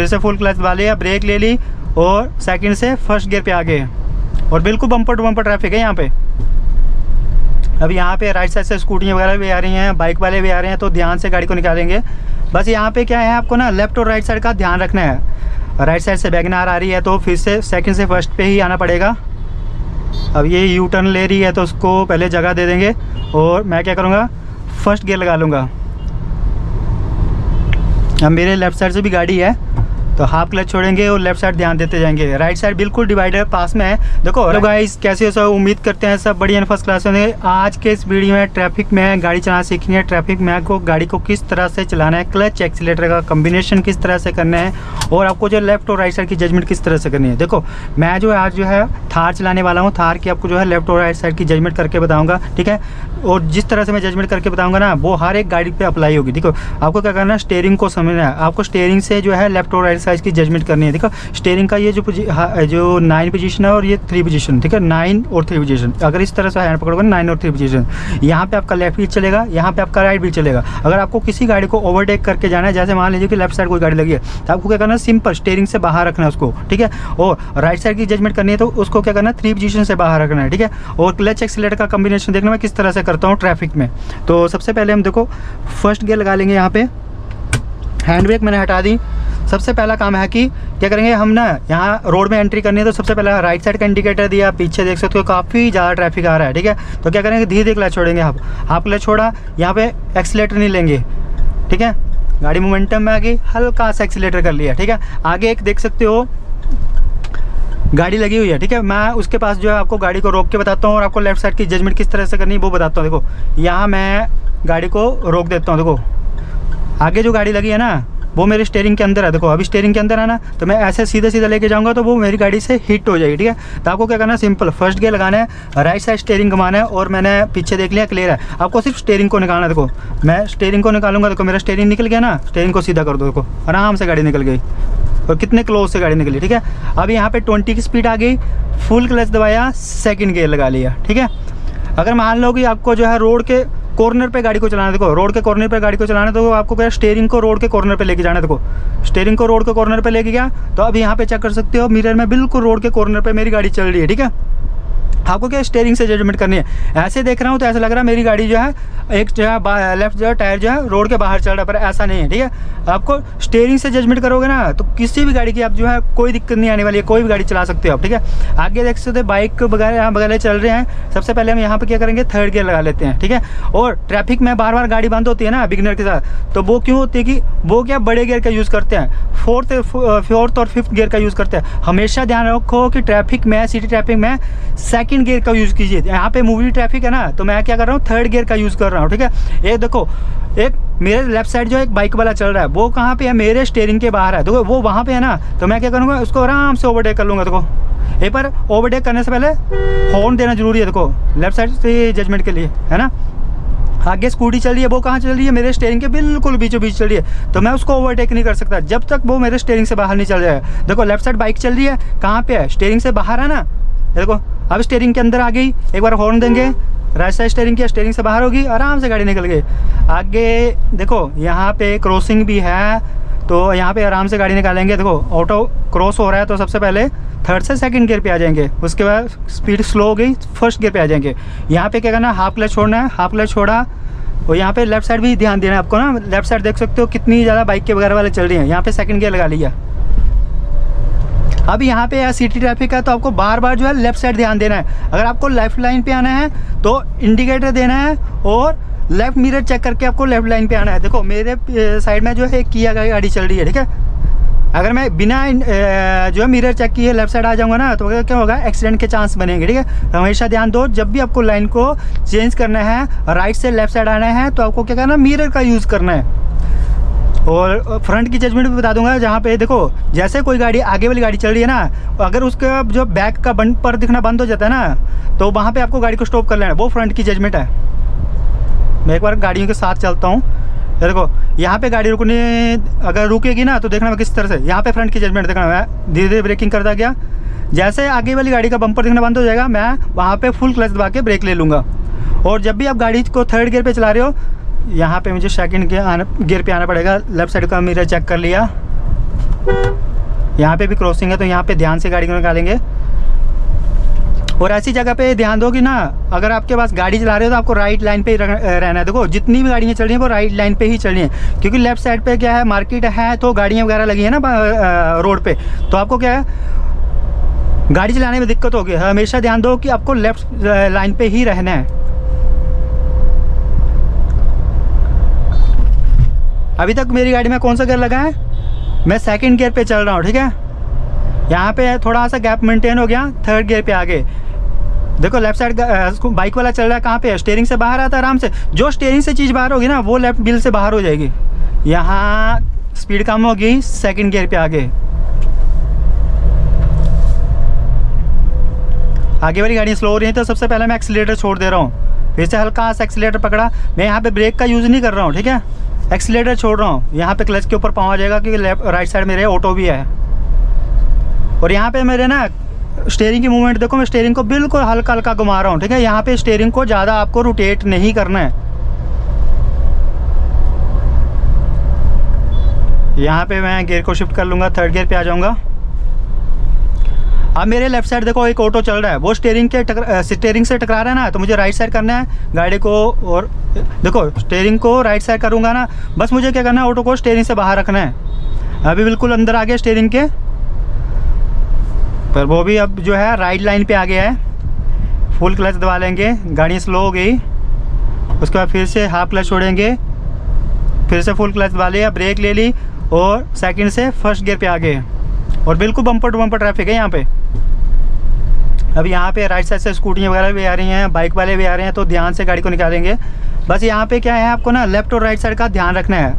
फिर से full clutch दबा लिया, ब्रेक ले ली और सेकंड से फर्स्ट गियर पे आ गए और बिल्कुल बम्पर टू बम्पर ट्रैफिक है यहाँ पे। अब यहाँ पे राइट साइड से स्कूटियाँ वगैरह भी आ रही हैं, बाइक वाले भी आ रहे हैं, तो ध्यान से गाड़ी को निकालेंगे। बस यहाँ पे क्या है, आपको ना लेफ्ट और राइट साइड का ध्यान रखना है। राइट साइड से वैगनआर आ रही है तो फिर से सेकंड से फर्स्ट पे ही आना पड़ेगा। अब ये यू टर्न ले रही है तो उसको पहले जगह दे देंगे और मैं क्या करूँगा, फर्स्ट गियर लगा लूँगा। अब मेरे लेफ़्ट साइड से भी गाड़ी है तो हाफ क्लच छोड़ेंगे और लेफ्ट साइड ध्यान देते जाएंगे। राइट साइड बिल्कुल डिवाइडर पास में है। देखो हेलो गाइस, कैसे हो सब? उम्मीद करते हैं सब बढ़िया फर्स्ट क्लास होंगे। आज के इस वीडियो में ट्रैफिक में गाड़ी चलाना सीखनी है। ट्रैफिक में आपको गाड़ी को किस तरह से चलाना है, क्लच एक्सीलेटर का कम्बिनेशन किस तरह से करना है और आपको जो लेफ्ट और राइट साइड की जजमेंट किस तरह से करनी है। देखो मैं जो है आज जो है थार चलाने वाला हूँ। थार की आपको जो है लेफ्ट और राइट साइड की जजमेंट करके बताऊँगा, ठीक है। और जिस तरह से मैं जजमेंट करके बताऊँगा ना, वो हर एक गाड़ी पर अप्लाई होगी। देखो आपको क्या करना है, स्टेयरिंग को समझना है। आपको स्टेयरिंग से जो है लेफ्ट और राइट साइड की जजमेंट करनी है। देखो स्टीयरिंग का ये जो 9 पोजीशन है और ये 3 पोजीशन, ठीक है, 9 और 3 पोजीशन। अगर इस तरह से हैंड पकड़ोगे 9 और 3 पोजीशन, यहाँ पे आपका लेफ्ट व्हील चलेगा, यहाँ पे आपका राइट व्हील चलेगा। अगर आपको किसी गाड़ी को ओवरटेक करके जाना है, जैसे मान लीजिए कि लेफ्ट साइड कोई गाड़ी लगी है, तो आपको क्या करना है, सिंपल स्टीयरिंग से बाहर रखना है उसको, ठीक है। और राइट साइड की जजमेंट करनी है तो उसको क्या करना है, 3 पोजीशन से बाहर रखना है, ठीक है। और क्लच एक्सीलेटर का कॉम्बिनेशन देखना मैं किस तरह से करता हूँ ट्रैफिक में। तो सबसे पहले हम देखो फर्स्ट गियर लगा लेंगे। यहाँ पे हैंड ब्रेक मैंने हटा दी। सबसे पहला काम है कि क्या करेंगे हम ना, यहाँ रोड में एंट्री करनी है तो सबसे पहले राइट साइड का इंडिकेटर दिया, पीछे देख सकते हो काफ़ी ज़्यादा ट्रैफिक आ रहा है, ठीक है। तो क्या करेंगे, धीरे धीरे क्लच छोड़ेंगे। आप क्लच छोड़ा, यहाँ पे एक्सीलेटर नहीं लेंगे, ठीक है। गाड़ी मोमेंटम में आ गई, हल्का सा एक्सीलेटर कर लिया, ठीक है। आगे एक देख सकते हो गाड़ी लगी हुई है, ठीक है। मैं उसके पास जो है आपको गाड़ी को रोक के बताता हूँ और आपको लेफ्ट साइड की जजमेंट किस तरह से करनी है वो बताता हूँ। देखो यहाँ मैं गाड़ी को रोक देता हूँ। देखो आगे जो गाड़ी लगी है ना, वो मेरे स्टीयरिंग के अंदर है। देखो अभी स्टीयरिंग के अंदर है ना, तो मैं ऐसे सीधे सीधे लेके जाऊंगा तो वो मेरी गाड़ी से हिट हो जाएगी, ठीक है। तो आपको क्या करना है, सिंपल फर्स्ट गियर लगाना है, राइट साइड स्टीयरिंग घुमाना है और मैंने पीछे देख लिया क्लियर है। आपको सिर्फ स्टीयरिंग को निकालना है। देखो मैं स्टीयरिंग को निकालूंगा, देखो मेरा स्टीयरिंग निकल गया ना, स्टीयरिंग को सीधा कर दो। देखो आराम से गाड़ी निकल गई और कितने क्लोज से गाड़ी निकली, ठीक है। अब यहाँ पे 20 की स्पीड आ गई, फुल क्लच दबाया, सेकेंड गियर लगा लिया, ठीक है। अगर मान लो कि आपको जो है रोड के कॉर्नर पे गाड़ी को चलाना, देखो रोड के कॉर्नर पे गाड़ी को चलाना है तो आपको क्या स्टीयरिंग को रोड के कॉर्नर पे लेके जाना है। देखो स्टीयरिंग को रोड के कॉर्नर पे लेके गया तो अब यहाँ पे चेक कर सकते हो मिरर में बिल्कुल रोड के कॉर्नर पे मेरी गाड़ी चल रही है, ठीक है। आपको क्या स्टीयरिंग से जजमेंट करनी है। ऐसे देख रहा हूँ तो ऐसा लग रहा है मेरी गाड़ी जो है एक जो है लेफ्ट जो है टायर जो है रोड के बाहर चल रहा है, पर ऐसा नहीं है, ठीक है। आपको स्टीयरिंग से जजमेंट करोगे ना तो किसी भी गाड़ी की आप जो है कोई दिक्कत नहीं आने वाली है, कोई भी गाड़ी चला सकते हो आप, ठीक है। आगे देख सकते हो बाइक वगैरह चल रहे हैं। सबसे पहले हम यहाँ पे क्या करेंगे, थर्ड गियर लगा लेते हैं, ठीक है। और ट्रैफिक में बार बार गाड़ी बंद होती है ना बिगिनर के साथ, तो वो क्यों होती है कि वो क्या बड़े गियर का यूज़ करते हैं, फोर्थ और फिफ्थ गियर का यूज़ करते हैं। हमेशा ध्यान रखो कि ट्रैफिक में, सिटी ट्रैफिक में सेकंड गियर का यूज़ कीजिए। यहाँ पे मूवी ट्रैफिक है ना, तो मैं क्या कर रहा हूँ, थर्ड गियर का यूज़ कर रहा हूँ, ठीक है। ये देखो एक मेरे लेफ्ट साइड जो एक बाइक वाला चल रहा है वो कहाँ पे है, मेरे स्टीयरिंग के बाहर है, देखो वो वहाँ पे है ना, तो मैं क्या करूँगा, उसको आराम से ओवरटेक कर लूँगा। देखो एक बार ओवरटेक करने से पहले हॉर्न देना जरूरी है। देखो लेफ्ट साइड से जजमेंट के लिए, है ना। आगे स्कूटी चल रही है, वो कहाँ चल रही है, मेरे स्टीयरिंग के बिल्कुल बीचों बीच चल रही है, तो मैं उसको ओवरटेक नहीं कर सकता जब तक वो मेरे स्टीयरिंग से बाहर नहीं चल जाएगा। देखो लेफ्ट साइड बाइक चल रही है, कहाँ पे है, स्टीयरिंग से बाहर है ना। देखो अब स्टीयरिंग के अंदर आ गई, एक बार हॉर्न देंगे, राइट साइड स्टीयरिंग की, स्टीयरिंग से बाहर होगी, आराम से गाड़ी निकल गई। आगे देखो यहाँ पे क्रॉसिंग भी है तो यहाँ पे आराम से गाड़ी निकालेंगे। देखो ऑटो क्रॉस हो रहा है तो सबसे पहले थर्ड से सेकंड गियर पे आ जाएंगे, उसके बाद स्पीड स्लो हो गई, फर्स्ट गियर पे आ जाएंगे। यहाँ पे क्या करना है, हाफ क्लच छोड़ना है, हाफ क्लच छोड़ा। और यहाँ पे लेफ्ट साइड भी ध्यान देना है आपको ना, लेफ्ट साइड देख सकते हो कितनी ज़्यादा बाइक के वगैरह वाले चल रही हैं। यहाँ पे सेकंड गियर लगा लिया। अब यहाँ पे सिटी ट्रैफिक है तो आपको बार बार जो है लेफ्ट साइड ध्यान देना है। अगर आपको लेफ्ट लाइन पे आना है तो इंडिकेटर देना है और लेफ्ट मिरर चेक करके आपको लेफ्ट लाइन पे आना है। देखो मेरे साइड में जो है किया गाड़ी चल रही है, ठीक है। अगर मैं बिना जो है मिरर चेक किए लेफ्ट साइड आ जाऊंगा ना तो क्या होगा, एक्सीडेंट के चांस बनेंगे, ठीक है। तो हमेशा ध्यान दो, जब भी आपको लाइन को चेंज करना है, राइट से लेफ्ट साइड आना है तो आपको क्या करना है, मिरर का यूज़ करना है। और फ्रंट की जजमेंट भी बता दूंगा, जहाँ पे देखो जैसे कोई गाड़ी आगे वाली गाड़ी चल रही है ना, अगर उसका जो बैक का पर दिखना बंद हो जाता है ना, तो वहाँ पे आपको गाड़ी को स्टॉप कर लेना है, वो फ्रंट की जजमेंट है। मैं एक बार गाड़ियों के साथ चलता हूँ। देखो यहाँ पे गाड़ी रुकने, अगर रुकेगी ना तो देखना मैं किस तरह से, यहाँ पे फ्रंट की जजमेंट देखना, मैं धीरे धीरे ब्रेकिंग करता गया, जैसे आगे वाली गाड़ी का बम्पर दिखना बंद हो जाएगा मैं वहाँ पे फुल क्लच दबा के ब्रेक ले लूँगा। और जब भी आप गाड़ी को थर्ड गियर पे चला रहे हो, यहाँ पे मुझे सेकंड गियर पे आना पड़ेगा। लेफ्ट साइड का मिरर चेक कर लिया, यहाँ पे भी क्रॉसिंग है तो यहाँ पे ध्यान से गाड़ी को निकालेंगे। और ऐसी जगह पे ध्यान दो कि ना, अगर आपके पास गाड़ी चला रहे हो तो आपको राइट लाइन पे ही रहना है। देखो जितनी भी गाड़ियाँ चल रही हैं वो राइट लाइन पे ही चल रही हैं, क्योंकि लेफ्ट साइड पे क्या है, मार्केट है तो गाड़ियाँ वगैरह लगी है ना रोड पे, तो आपको क्या है गाड़ी चलाने में दिक्कत होगी। हमेशा ध्यान दो कि आपको लेफ्ट लाइन पे ही रहना है। अभी तक मेरी गाड़ी में कौन सा गियर लगा है, मैं सेकंड गियर पे चल रहा हूँ, ठीक है। यहाँ पे थोड़ा सा गैप मेंटेन हो गया, थर्ड गियर पे आगे। देखो लेफ्ट साइड बाइक वाला चल रहा है कहाँ पे, स्टीयरिंग से बाहर आता है आराम से। जो स्टीयरिंग से चीज़ बाहर होगी ना वो लेफ्ट व्हील से बाहर हो जाएगी। यहाँ स्पीड कम होगी, सेकंड गियर पे आगे। आगे वाली गाड़ी स्लो हो रही है तो सबसे पहले मैं एक्सीलेटर छोड़ दे रहा हूँ, फिर से हल्का सा एक्सीलेटर पकड़ा। मैं यहाँ पे ब्रेक का यूज़ नहीं कर रहा हूँ, ठीक है, एक्सीलेटर छोड़ रहा हूँ। यहाँ पे क्लच के ऊपर पाँव आ जाएगा क्योंकि लेफ्ट राइट साइड मेरे ऑटो भी है। और यहाँ पे मेरे ना स्टीयरिंग की मूवमेंट देखो, मैं स्टीयरिंग को बिल्कुल हल्का हल्का घुमा रहा हूँ, ठीक है। यहाँ पे स्टीयरिंग को ज़्यादा आपको रोटेट नहीं करना है। यहाँ पे मैं गियर को शिफ्ट कर लूँगा, थर्ड गियर पे आ जाऊँगा। अब मेरे लेफ्ट साइड देखो एक ऑटो चल रहा है, वो स्टीयरिंग से टकरा रहा है ना, तो मुझे राइट साइड करना है गाड़ी को। और देखो स्टीयरिंग को राइट साइड करूँगा ना, बस मुझे क्या करना है, ऑटो को स्टीयरिंग से बाहर रखना है। अभी बिल्कुल अंदर आ गया स्टीयरिंग के, पर वो भी अब जो है राइट लाइन पे आ गया है। फुल क्लच दबा लेंगे, गाड़ी स्लो हो गई। उसके बाद फिर से हाफ क्लच छोड़ेंगे, फिर से फुल क्लच दबा लिया, ब्रेक ले ली और सेकंड से फर्स्ट गियर पे आ गए। और बिल्कुल बम्पर टू बम्पर ट्रैफिक है यहाँ पे। अब यहाँ पे राइट साइड से स्कूटियाँ वगैरह भी आ रही हैं, बाइक वाले भी आ रहे हैं, तो ध्यान से गाड़ी को निकालेंगे। बस यहाँ पे क्या है, आपको ना लेफ्ट और राइट साइड का ध्यान रखना है।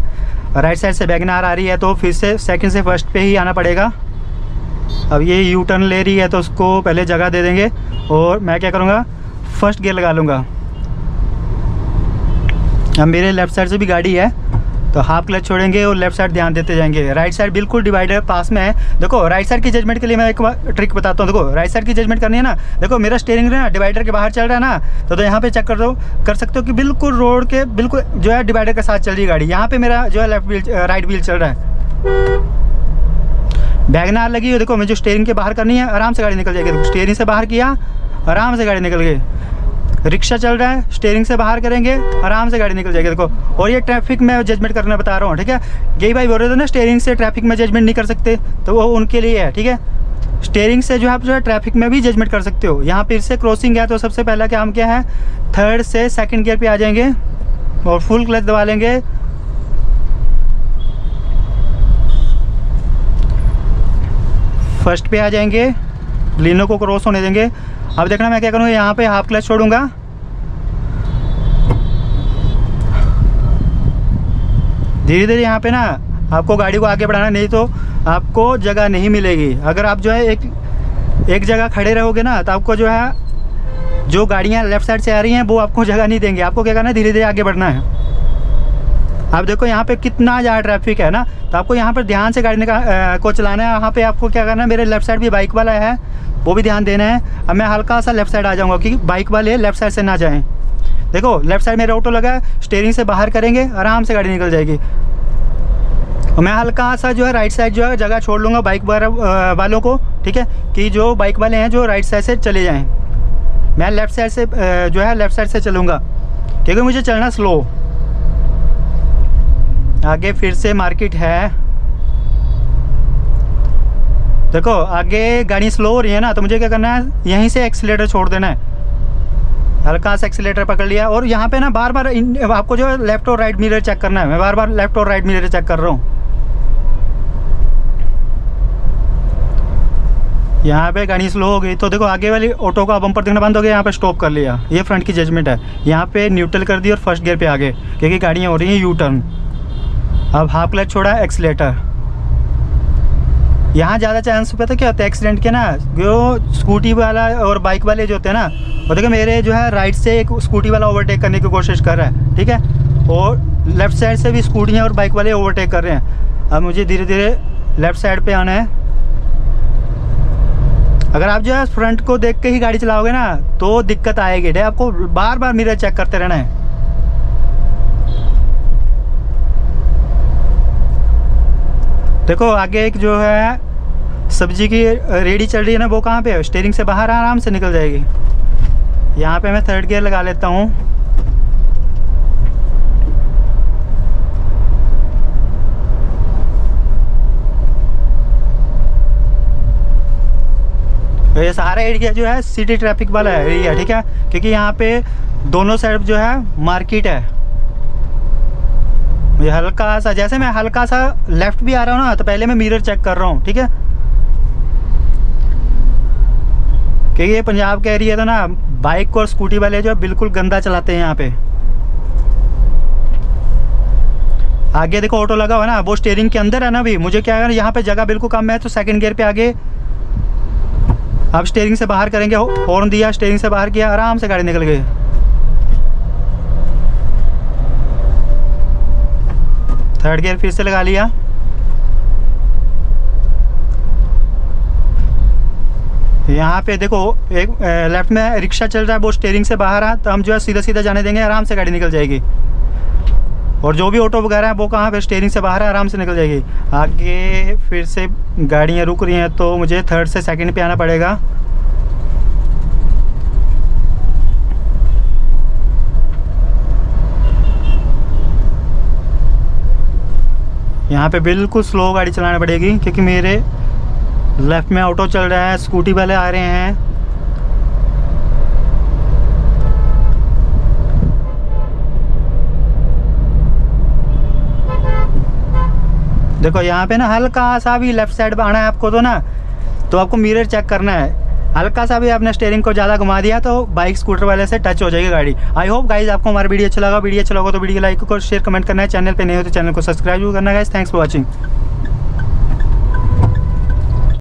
राइट साइड से वैगनआर आ रही है तो फिर से सेकंड से फर्स्ट पे ही आना पड़ेगा। अब ये यू टर्न ले रही है तो उसको पहले जगह दे देंगे और मैं क्या करूँगा, फर्स्ट गियर लगा लूँगा। अब मेरे लेफ़्ट साइड से भी गाड़ी है तो हाफ क्लच छोड़ेंगे और लेफ्ट साइड ध्यान देते जाएंगे। राइट साइड बिल्कुल डिवाइडर पास में है। देखो राइट साइड की जजमेंट के लिए मैं एक ट्रिक बताता हूँ। देखो राइट साइड की जजमेंट करनी है ना, देखो मेरा स्टीयरिंग ना डिवाइडर के बाहर चल रहा है ना, तो यहाँ पे चेक कर सकते हो कि बिल्कुल रोड के बिल्कुल जो है डिवाइडर के साथ चल रही है गाड़ी। यहाँ पे मेरा जो है लेफ्ट व्हील राइट व्हील चल रहा है। वैगनआर लगी हो, देखो मुझे स्टीयरिंग के बाहर करनी है, आराम से गाड़ी निकल जाएगी। स्टीयरिंग से बाहर किया, आराम से गाड़ी निकल गई। रिक्शा चल रहा है, स्टीयरिंग से बाहर करेंगे, आराम से गाड़ी निकल जाएगी। देखो, और ये ट्रैफिक में जजमेंट करना बता रहा हूँ, ठीक है। यही भाई बोल रहे थे ना स्टीयरिंग से ट्रैफिक में जजमेंट नहीं कर सकते, तो वो उनके लिए है, ठीक है। स्टीयरिंग से जो है आप जो है ट्रैफिक में भी जजमेंट कर सकते हो। यहाँ फिर से क्रॉसिंग है तो सबसे पहला काम क्या है, थर्ड से सेकंड गियर पे आ जाएंगे और फुल क्लच दबा लेंगे। फर्स्ट पे आ जाएंगे, लिनो को क्रॉस होने देंगे। अब देखना मैं क्या करूँगा, यहाँ पे हाफ क्लच छोड़ूंगा, धीरे धीरे यहाँ पे ना आपको गाड़ी को आगे बढ़ाना, नहीं तो आपको जगह नहीं मिलेगी। अगर आप जो है एक जगह खड़े रहोगे ना, तो आपको जो है जो गाड़ियाँ लेफ्ट साइड से आ रही हैं वो आपको जगह नहीं देंगे। आपको क्या करना है, धीरे धीरे आगे बढ़ना है। आप देखो यहाँ पे कितना ज़्यादा ट्रैफिक है ना, तो आपको यहाँ पर ध्यान से गाड़ी को चलाना है। यहाँ पे आपको क्या करना है, मेरे लेफ्ट साइड भी बाइक वाला है, वो भी ध्यान देना है। अब मैं हल्का सा लेफ्ट साइड आ जाऊँगा क्योंकि बाइक वाले लेफ्ट साइड से ना जाएं। देखो लेफ्ट साइड मेरा ऑटो लगा है, स्टीयरिंग से बाहर करेंगे, आराम से गाड़ी निकल जाएगी। और मैं हल्का सा जो है राइट साइड जो है जगह छोड़ लूँगा बाइक वालों को, ठीक है, कि जो बाइक वाले हैं जो राइट साइड से चले जाएँ। मैं लेफ़्ट साइड से जो है लेफ़्ट साइड से चलूँगा क्योंकि मुझे चलना स्लो। आगे फिर से मार्केट है, देखो आगे गाड़ी स्लो हो रही है ना, तो मुझे क्या करना है, यहीं से एक्सीलेटर छोड़ देना है। हल्का सा एक्सीलेटर पकड़ लिया और यहाँ पे ना बार बार आपको जो है लेफ्ट और राइट मिरर चेक करना है। मैं बार बार लेफ्ट और राइट मिरर चेक कर रहा हूँ। यहाँ पे गाड़ी स्लो हो गई तो देखो आगे वाली ऑटो का बम्पर दिखना बंद हो गया, यहाँ पे स्टॉप कर लिया। ये फ्रंट की जजमेंट है। यहाँ पे न्यूट्रल कर दी और फर्स्ट गियर पे आ गए क्योंकि गाड़ियाँ हो रही हैं यू टर्न। अब हाफ क्लच छोड़ा, एक्सीलेटर। यहाँ ज़्यादा चांस पता क्या होता है एक्सीडेंट के ना, जो स्कूटी वाला और बाइक वाले जो होते हैं ना, वो देखो मेरे जो है राइट से एक स्कूटी वाला ओवरटेक करने की कोशिश कर रहा है, ठीक है, और लेफ़्ट साइड से भी स्कूटियाँ और बाइक वाले ओवरटेक कर रहे हैं। अब मुझे धीरे धीरे लेफ़्ट साइड पे आना है। अगर आप जो है फ्रंट को देख के ही गाड़ी चलाओगे ना तो दिक्कत आएगी, आपको बार बार मिरर चेक करते रहना है। देखो आगे एक जो है सब्जी की रेडी चल रही है ना, वो कहाँ पे है, स्टीयरिंग से बाहर आराम से निकल जाएगी। यहाँ पे मैं थर्ड गियर लगा लेता हूँ। तो ये सारा एरिया जो है सिटी ट्रैफिक वाला एरिया, ठीक है, क्योंकि यहाँ पे दोनों साइड जो है मार्केट है। मुझे हल्का सा, जैसे मैं हल्का सा लेफ्ट भी आ रहा हूँ ना, तो पहले मैं मिरर चेक कर रहा हूँ, ठीक है, क्योंकि ये पंजाब का एरिया तो ना बाइक और स्कूटी वाले जो है बिल्कुल गंदा चलाते हैं यहाँ पे। आगे देखो ऑटो लगा हुआ है ना, वो स्टीयरिंग के अंदर है ना। अभी मुझे क्या है, यहाँ पे जगह बिल्कुल कम है, तो सेकंड गियर पे आगे अब स्टीयरिंग से बाहर करेंगे। हॉर्न दिया, स्टीयरिंग से बाहर किया, आराम से गाड़ी निकल गई। थर्ड गियर फिर से लगा लिया। यहाँ पे देखो एक लेफ्ट में रिक्शा चल रहा है, वो स्टीयरिंग से बाहर है, तो हम जो है सीधा सीधा जाने देंगे, आराम से गाड़ी निकल जाएगी। और जो भी ऑटो वगैरह है वो कहाँ पे, स्टीयरिंग से बाहर है, आराम से निकल जाएगी। आगे फिर से गाड़ियाँ रुक रही हैं, तो मुझे थर्ड से सेकंड पे आना पड़ेगा। यहाँ पे बिल्कुल स्लो गाड़ी चलानी पड़ेगी, क्योंकि मेरे लेफ्ट में ऑटो चल रहा है, स्कूटी वाले आ रहे हैं। देखो यहाँ पे ना हल्का सा भी लेफ्ट साइड पे आना है आपको, तो ना तो आपको मिरर चेक करना है। हल्का सा भी आपने स्टीयरिंग को ज़्यादा घुमा दिया तो बाइक स्कूटर वाले से टच हो जाएगी गाड़ी। आई होप गाइज आपको हमारा वीडियो अच्छा लगा। वीडियो अच्छा लगा तो वीडियो को लाइक और शेयर कमेंट करना है। चैनल पे नहीं हो तो चैनल को सब्सक्राइब भी करना है गाइज। Thanks for watching.